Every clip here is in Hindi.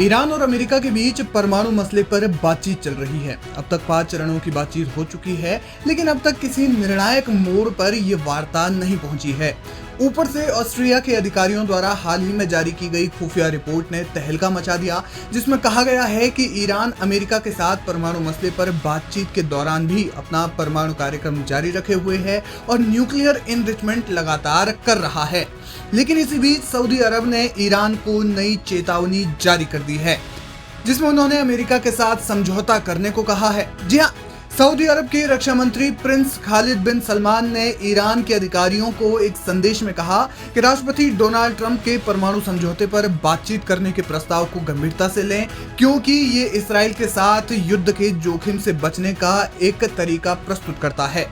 ईरान और अमेरिका के बीच परमाणु मसले पर बातचीत चल रही है। अब तक 5 चरणों की बातचीत हो चुकी है, लेकिन अब तक किसी निर्णायक मोड़ पर यह वार्ता नहीं पहुंची है। ऊपर से ऑस्ट्रिया के अधिकारियों द्वारा हाल ही में जारी की गई खुफिया रिपोर्ट ने तहलका मचा दिया, जिसमें कहा गया है कि ईरान अमेरिका के साथ परमाणु मसले पर बातचीत के दौरान भी अपना परमाणु कार्यक्रम जारी रखे हुए है और न्यूक्लियर इनरिचमेंट लगातार कर रहा है। लेकिन इसी बीच सऊदी अरब ने ईरान को नई चेतावनी जारी कर दी है, जिसमें उन्होंने अमेरिका के साथ समझौता करने को कहा है। जी हाँ, सऊदी अरब के रक्षा मंत्री प्रिंस खालिद बिन सलमान ने ईरान के अधिकारियों को एक संदेश में कहा कि राष्ट्रपति डोनाल्ड ट्रंप के परमाणु समझौते पर बातचीत करने के प्रस्ताव को गंभीरता से लें, क्योंकि ये इसराइल के साथ युद्ध के जोखिम से बचने का एक तरीका प्रस्तुत करता है।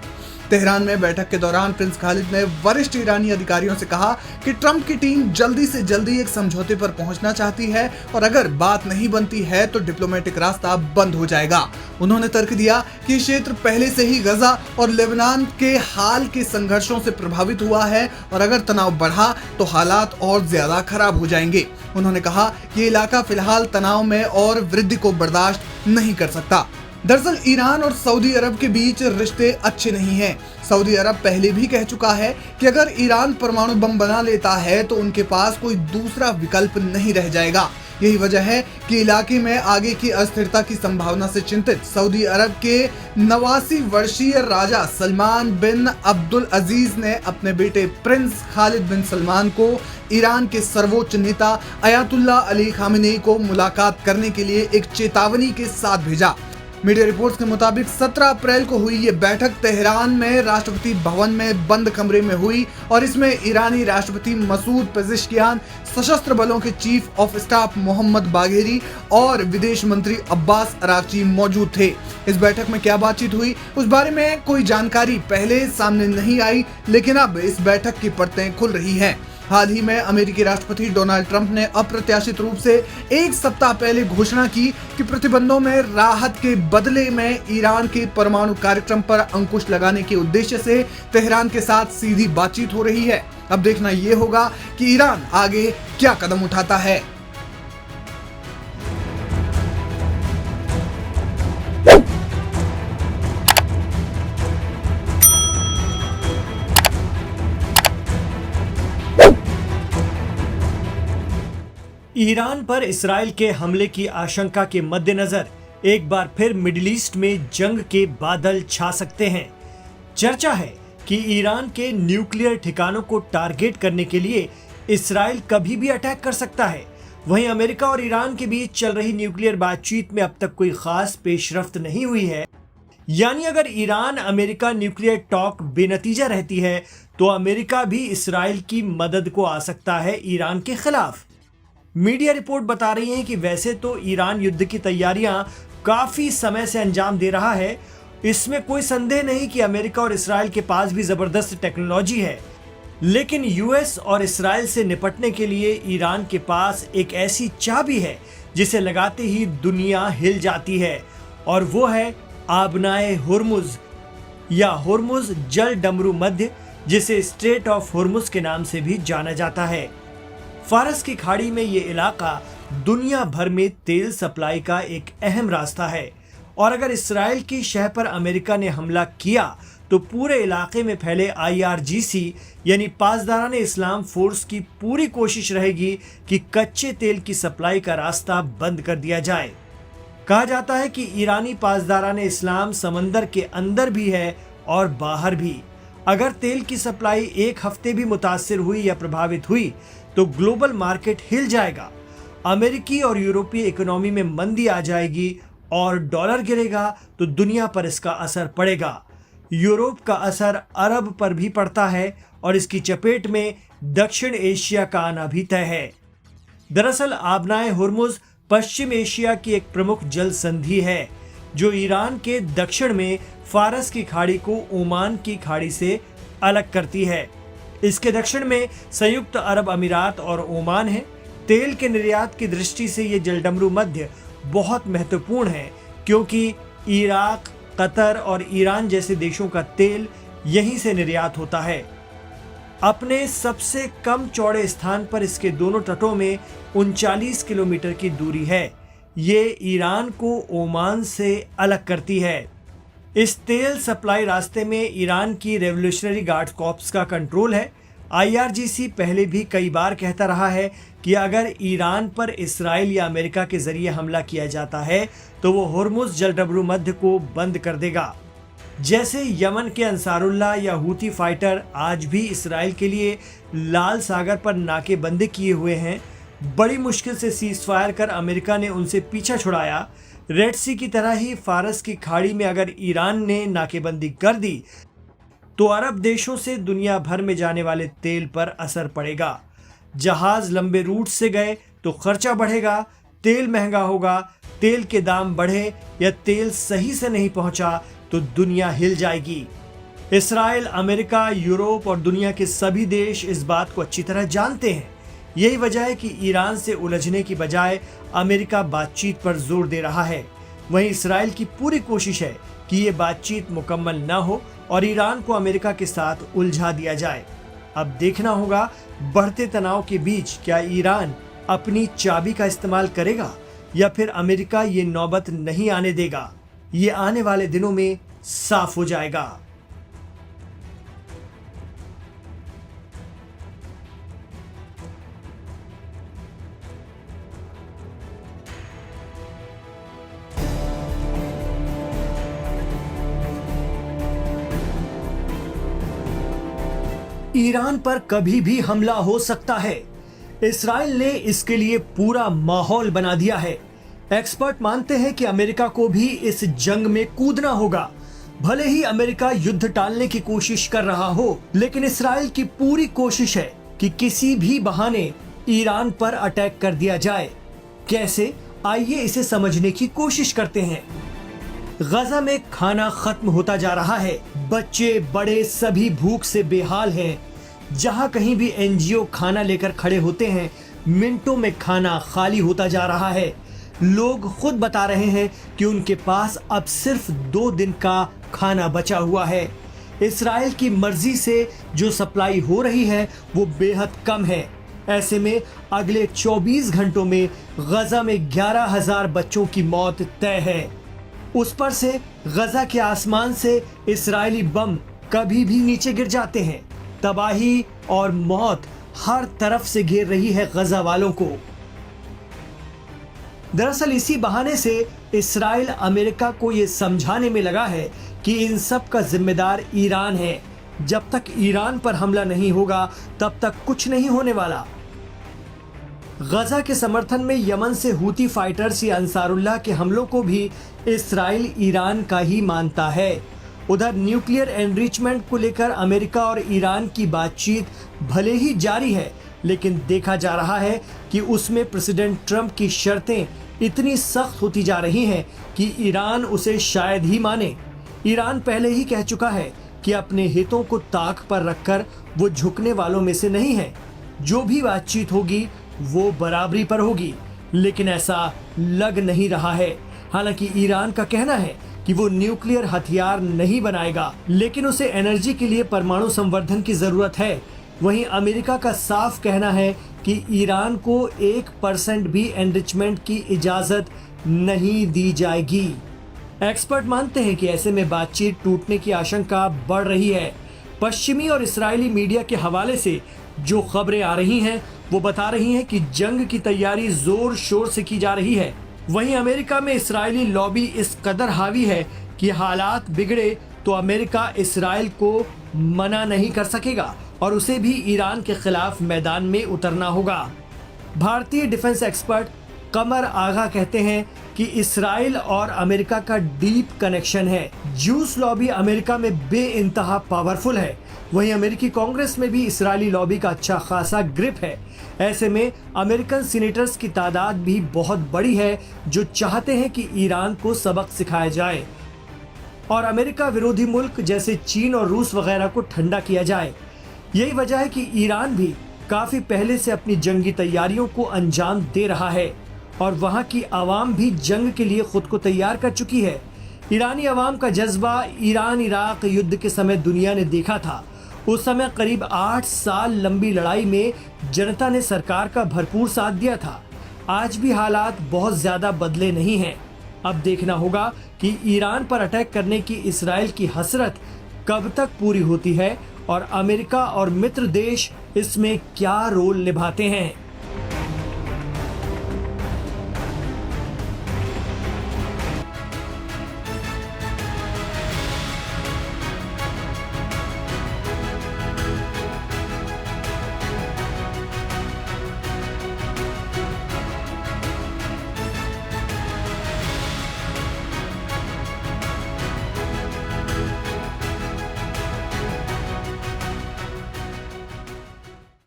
तेहरान में बैठक के दौरान प्रिंस खालिद ने वरिष्ठ ईरानी अधिकारियों से कहा कि ट्रंप की टीम जल्दी से जल्दी एक समझौते पर पहुंचना चाहती है और अगर बात नहीं बनती है तो डिप्लोमेटिक रास्ता बंद हो जाएगा। उन्होंने तर्क दिया कि ये क्षेत्र पहले से ही गजा और लेबनान के हाल के संघर्षों से प्रभावित हुआ है और अगर तनाव बढ़ा तो हालात और ज्यादा खराब हो जाएंगे। उन्होंने कहा कि ये इलाका फिलहाल तनाव में और वृद्धि को बर्दाश्त नहीं कर सकता। दरअसल ईरान और सऊदी अरब के बीच रिश्ते अच्छे नहीं हैं। सऊदी अरब पहले भी कह चुका है कि अगर ईरान परमाणु बम बना लेता है तो उनके पास कोई दूसरा विकल्प नहीं रह जाएगा। यही वजह है कि इलाके में आगे की अस्थिरता की संभावना से चिंतित सऊदी अरब के 89 वर्षीय राजा सलमान बिन अब्दुल अजीज ने अपने बेटे प्रिंस खालिद बिन सलमान को ईरान के सर्वोच्च नेता अयातुल्लाह अली खामेनी को मुलाकात करने के लिए एक चेतावनी के साथ भेजा। मीडिया रिपोर्ट्स के मुताबिक 17 अप्रैल को हुई ये बैठक तेहरान में राष्ट्रपति भवन में बंद कमरे में हुई और इसमें ईरानी राष्ट्रपति मसूद पेज़ेश्कियान, सशस्त्र बलों के chief of staff Mohammad Bagheri और विदेश मंत्री अब्बास अरागची मौजूद थे। इस बैठक में क्या बातचीत हुई उस बारे में कोई जानकारी पहले सामने नहीं आई, लेकिन अब इस बैठक की परतें खुल रही हैं। हाल ही में अमेरिकी राष्ट्रपति डोनाल्ड ट्रंप ने अप्रत्याशित रूप से एक सप्ताह पहले घोषणा की कि प्रतिबंधों में राहत के बदले में ईरान के परमाणु कार्यक्रम पर अंकुश लगाने के उद्देश्य से तेहरान के साथ सीधी बातचीत हो रही है। अब देखना यह होगा कि ईरान आगे क्या कदम उठाता है। ईरान पर इस्राएल के हमले की आशंका के मद्देनजर एक बार फिर मिडिल ईस्ट में जंग के बादल छा सकते हैं। चर्चा है कि ईरान के न्यूक्लियर ठिकानों को टारगेट करने के लिए इस्राएल कभी भी अटैक कर सकता है। वहीं अमेरिका और ईरान के बीच चल रही न्यूक्लियर बातचीत में अब तक कोई खास पेशरफ्त नहीं हुई है। यानी अगर ईरान अमेरिका न्यूक्लियर टॉक बेनतीजा रहती है तो अमेरिका भी इस्राएल की मदद को आ सकता है ईरान के खिलाफ। मीडिया रिपोर्ट बता रही है कि वैसे तो ईरान युद्ध की तैयारियां काफी समय से अंजाम दे रहा है, इसमें कोई संदेह नहीं कि अमेरिका और इस्राएल के पास भी जबरदस्त टेक्नोलॉजी है, लेकिन यूएस और इस्राएल से निपटने के लिए ईरान के पास एक ऐसी चाबी है जिसे लगाते ही दुनिया हिल जाती है, और वो है आबनाए हुर्मुज या हुर्मुज जल डमरू मध्य, जिसे स्ट्रेट ऑफ हुर्मुज के नाम से भी जाना जाता है। फारस की खाड़ी में ये इलाका दुनिया भर में तेल सप्लाई का एक अहम रास्ता है, और अगर इस्राएल की शह पर अमेरिका ने हमला किया तो पूरे इलाके में फैले IRGC यानी पासदारान इस्लाम फोर्स की पूरी कोशिश रहेगी कि कच्चे तेल की सप्लाई का रास्ता बंद कर दिया जाए। कहा जाता है कि ईरानी पासदारान इस्लाम समंदर के अंदर भी है और बाहर भी। अगर तेल की सप्लाई एक हफ्ते भी मुतासिर हुई या प्रभावित हुई तो ग्लोबल मार्केट हिल जाएगा, अमेरिकी और यूरोपीय इकोनॉमी में मंदी आ जाएगी और डॉलर गिरेगा तो दुनिया पर इसका असर पड़ेगा। यूरोप का असर अरब पर भी पड़ता है और इसकी चपेट में दक्षिण एशिया का आना भी तय है। दरअसल आबनाए हुर्मुज पश्चिम एशिया की एक प्रमुख जल संधि है जो ईरान के दक्षिण में फारस की खाड़ी को ओमान की खाड़ी से अलग करती है। इसके दक्षिण में संयुक्त अरब अमीरात और ओमान है। तेल के निर्यात की दृष्टि से ये जलडमरू मध्य बहुत महत्वपूर्ण है, क्योंकि इराक, कतर और ईरान जैसे देशों का तेल यहीं से निर्यात होता है। अपने सबसे कम चौड़े स्थान पर इसके दोनों तटों में 39 किलोमीटर की दूरी है। ये ईरान को ओमान से अलग करती है। इस तेल सप्लाई रास्ते में ईरान की रेवोल्यूशनरी गार्ड कॉर्प्स का कंट्रोल है। IRGC पहले भी कई बार कहता रहा है कि अगर ईरान पर इसराइल या अमेरिका के जरिए हमला किया जाता है तो वो होर्मुज जलडबरू मध्य को बंद कर देगा। जैसे यमन के अंसारुल्लाह या हूती फाइटर आज भी इसराइल के लिए लाल सागर पर नाकेबंदी किए हुए हैं। बड़ी मुश्किल से सीज फायर कर अमेरिका ने उनसे पीछा छुड़ाया। रेड सी की तरह ही फारस की खाड़ी में अगर ईरान ने नाकेबंदी कर दी तो अरब देशों से दुनिया भर में जाने वाले तेल पर असर पड़ेगा। जहाज लंबे रूट से गए तो खर्चा बढ़ेगा, तेल महंगा होगा, तेल के दाम बढ़े या तेल सही से नहीं पहुंचा तो दुनिया हिल जाएगी। इसराइल, अमेरिका, यूरोप और दुनिया के सभी देश इस बात को अच्छी तरह जानते हैं। यही वजह है कि ईरान से उलझने की बजाय अमेरिका बातचीत पर जोर दे रहा है। वहीं इसराइल की पूरी कोशिश है कि ये बातचीत मुकम्मल न हो और ईरान को अमेरिका के साथ उलझा दिया जाए। अब देखना होगा बढ़ते तनाव के बीच क्या ईरान अपनी चाबी का इस्तेमाल करेगा या फिर अमेरिका ये नौबत नहीं आने देगा। ये आने वाले दिनों में साफ हो जाएगा। ईरान पर कभी भी हमला हो सकता है। इसराइल ने इसके लिए पूरा माहौल बना दिया है। एक्सपर्ट मानते हैं कि अमेरिका को भी इस जंग में कूदना होगा। भले ही अमेरिका युद्ध टालने की कोशिश कर रहा हो, लेकिन इसराइल की पूरी कोशिश है कि किसी भी बहाने ईरान पर अटैक कर दिया जाए। कैसे? आइए इसे समझने की कोशिश करते हैं। गजा में खाना खत्म होता जा रहा है। बच्चे बड़े सभी भूख से बेहाल हैं। जहां कहीं भी NGO खाना लेकर खड़े होते हैं, मिनटों में खाना खाली होता जा रहा है। लोग खुद बता रहे हैं कि उनके पास अब सिर्फ 2 दिन का खाना बचा हुआ है। इसराइल की मर्जी से जो सप्लाई हो रही है वो बेहद कम है। ऐसे में अगले 24 घंटों में गजा में 11,000 बच्चों की मौत तय है। उस पर से गजा के आसमान से इस्राएली बम कभी भी नीचे गिर जाते हैं। तबाही और मौत हर तरफ से घेर रही है गजा वालों को। दरअसल इसी बहाने से इस्राइल अमेरिका को यह समझाने में लगा है कि इन सब का जिम्मेदार ईरान है। जब तक ईरान पर हमला नहीं होगा तब तक कुछ नहीं होने वाला। गजा के समर्थन में यमन से हूती फाइटर्स या अंसारुल्लाह के हमलों को भी इस्राइल ईरान का ही मानता है। उधर न्यूक्लियर एनरिचमेंट को लेकर अमेरिका और ईरान की बातचीत भले ही जारी है, लेकिन देखा जा रहा है कि उसमें प्रेसिडेंट ट्रंप की शर्तें इतनी सख्त होती जा रही हैं कि ईरान उसे शायद ही माने। ईरान पहले ही कह चुका है कि अपने हितों को ताक पर रखकर वो झुकने वालों में से नहीं है। जो भी बातचीत होगी वो बराबरी पर होगी, लेकिन ऐसा लग नहीं रहा है। हालांकि ईरान का कहना है कि वो न्यूक्लियर हथियार नहीं बनाएगा, लेकिन उसे एनर्जी के लिए परमाणु संवर्धन की जरूरत है। वहीं अमेरिका का साफ कहना है कि ईरान को 1% भी एनरिचमेंट की इजाजत नहीं दी जाएगी। एक्सपर्ट मानते हैं कि ऐसे में बातचीत टूटने की आशंका बढ़ रही है। पश्चिमी और इस्राएली मीडिया के हवाले से जो खबरें आ रही हैं वो बता रही हैं कि जंग की तैयारी जोर शोर से की जा रही है। वहीं अमेरिका में इस्राएली लॉबी इस कदर हावी है कि हालात बिगड़े तो अमेरिका इस्राएल को मना नहीं कर सकेगा और उसे भी ईरान के खिलाफ मैदान में उतरना होगा। भारतीय डिफेंस एक्सपर्ट कमर आगा कहते हैं कि इस्राएल और अमेरिका का डीप कनेक्शन है। जूस लॉबी अमेरिका में बेइंतहा पावरफुल है। वहीं अमेरिकी कांग्रेस में भी इस्राएली लॉबी का अच्छा खासा ग्रिप है। ऐसे में अमेरिकन सीनेटर्स की तादाद भी बहुत बड़ी है जो चाहते हैं कि ईरान को सबक सिखाया जाए और अमेरिका विरोधी मुल्क जैसे चीन और रूस वगैरह को ठंडा किया जाए। यही वजह है कि ईरान भी काफी पहले से अपनी जंगी तैयारियों को अंजाम दे रहा है और वहां की आवाम भी जंग के लिए खुद को तैयार कर चुकी है। ईरानी आवाम का जज्बा ईरान इराक युद्ध के समय दुनिया ने देखा था। उस समय करीब 8 साल लंबी लड़ाई में जनता ने सरकार का भरपूर साथ दिया था। आज भी हालात बहुत ज्यादा बदले नहीं हैं। अब देखना होगा कि ईरान पर अटैक करने की इस्राएल की हसरत कब तक पूरी होती है और अमेरिका और मित्र देश इसमें क्या रोल निभाते हैं।